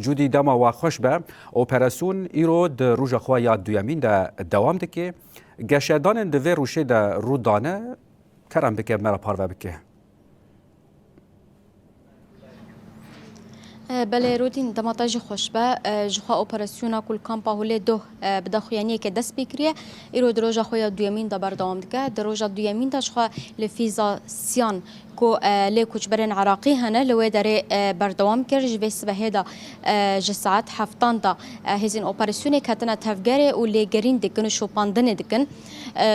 جودی دما و خوش به اپراسیون ایرو د روژا خو یا دویمین ده دوام دکه گشدان د و روشه ده رودانه کرم بکه مرا پارو بکه بله رودین دماتاج خوشبه جخوا اپراسیونا کل کامپا هولی دو بداخویانی که دست بکریه ایرو دروژا خویا دویمین دا بردوام دکه دروژا دویمین دا جخوا لفیزا سیان کو لی کوچبرین عراقی هنه لوی داره بردوام کرد جوی سبه دا جساعت هفتان دا هزین اپراسیونی کتنا تفگره و لیگرین دکن و شوپاندن دکن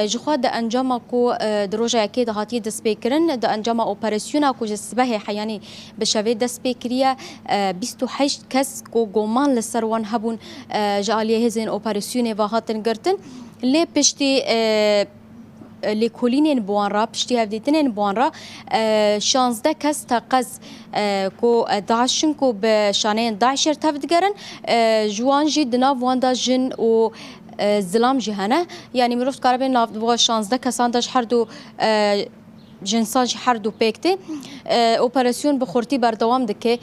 جخوا دا انجام کو دروژا یکی دا هاتی دست بکرن دا انجام اپراسیونا کو جسبه حیانی بشوی دست بکریه 28 کس کو گومان لسروان هبون جالیه هزین اپراسیونی و هاتن گرتن لی پشتی لیکولینین بوان را پشتی هفدیتنین بوان را 16 کس تقز کو داعشن کو به شانه داعش ارتفت گرن جوان جی دناو واندا جن و زلام جهانه یعنی مروفت کاربین ناو 16 کسان داش هر دو جنسان هر دو پکته اپراسیون بخورتی بردوام دکه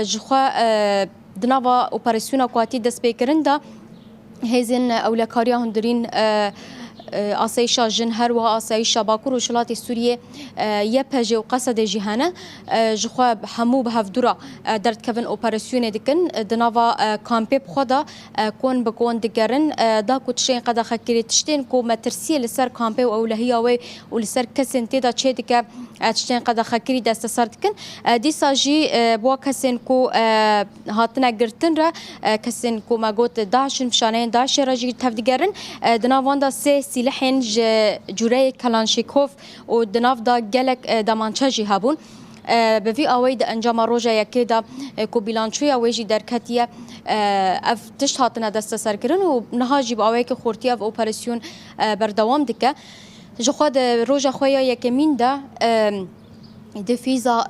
جخوا دناوا اپراسیون قواتی دست بکرن دا هزین اولکاریا هندرین آسایشا جنهر و آسایشا باکور و شلاتی سوریه یه پجه و قصد جهانه جخوا همو به هفدورا درد کفن اپراسیون دکن دناوا کامپی بخودا کون بکون دگرن دا کتشین قد خکری تشتین کو مترسیه لسر کامپی و اولهی آوی و لسر کسین تیدا چه دکه تشتین قد خکری دست سر دکن دی ساجی بوا کسین کو هاتنا گرتن را کسین کو مگوت داعشن فشانین داعش را جی تفدگرن دناوان دا سه لحن جوره کلانشیکوف و دناف دا گلک دمانچه هبون به وی آوید انجام روژا یکی دا کو بیلانچوی آویجی درکتیه اف تشت هاتنا دست سر کرن و نهاجی با آوی که خورتی اف اپراسیون بردوام دکه جو خود روژا خویا یکی مین دا دفیزا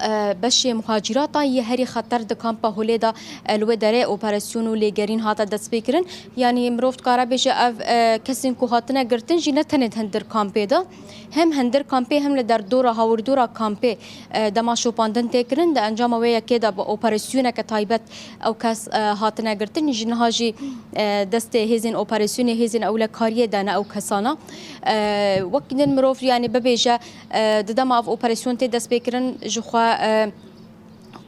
بش مهاجرات یه هری خطر د کامپا هولیدا الو دره اپراسیون و لیگرین هاتا دست بکرن یعنی مروفت کارا بشه اف کسین کو هاتنه گرتن جی نتنه هندر کامپی دا هم هندر کامپی هم در دورا هاور دورا کامپی دما شوپاندن تکرن د انجام و یکی دا با اپراسیون که تایبت او کس هاتنه گرتن جی نهاجی دست هزین اپراسیون هزین اول کاریه دانه او کسانا وقتی مروف یعنی ببیجه دما اف اپراسیون تی دست بکرن جخوا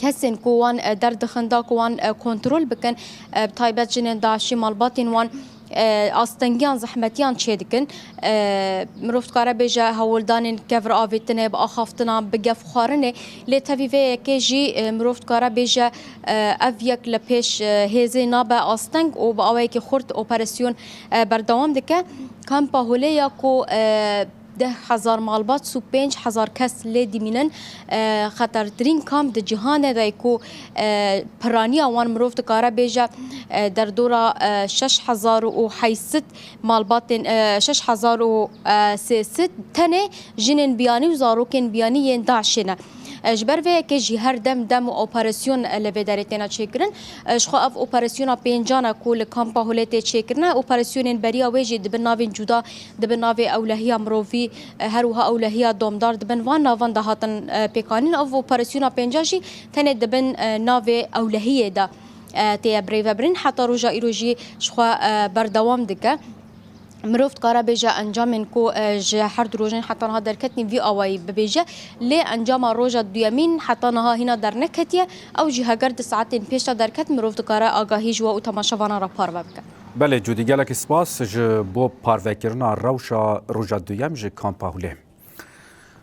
کسین کوان درد خندا کوان کنترل بکن تایبت جنین داعشی مالباتین وان آستنگیان زحمتیان چه دکن مروفت کاره بیجه هولدانین کفر آویتنه با آخافتنا بگف خارنه لی تفیفه که جی مروفت کاره بیجه اف یک لپیش هزی نابه آستنگ و با آوه که خورد اپراسیون بردوام دکه کامپا هوله یا کو 10,000 مالبات سو 5,000 کس لی دیمینن خطرترین کام د جهان دای کو پرانی وان مروفت کارا بیجه در دورا 6,080 مالبات 6,300 تنه جنن بیانی و زاروکن بیانی ین داعشنه اجبر و که جی هر دم اپراسیون لوی دارتنا چکرن اشخا اف اپراسیون پنجانا کول کامپا هولت چکرن اپراسیون بریا ویجی دبن ناوین جدا دبن ناوی اولهیا مروفی هر وها اولهیا دومدار دبن وان ناوان دهاتن پیکانین اف اپراسیون پنجاشی تنه دبن ناوی اولهیه دا تی بریو برین حتی روجا ایروجی اشخا بردوام دکه مروفت کارا بیجه انجام کو جه هر دروژن حتی نها در کتنی وی آوایی ببیجه لی انجام روژا دویمین حتی نها هینا در نکتیه او جه گرد ساعتین پیشتا در کت مروفت کارا آگاهی جو و تماشاوانا را پارو بکن بله جودی گلک سپاس جه بو پارو کرنا روشا روژا دویم جه کامپا هوله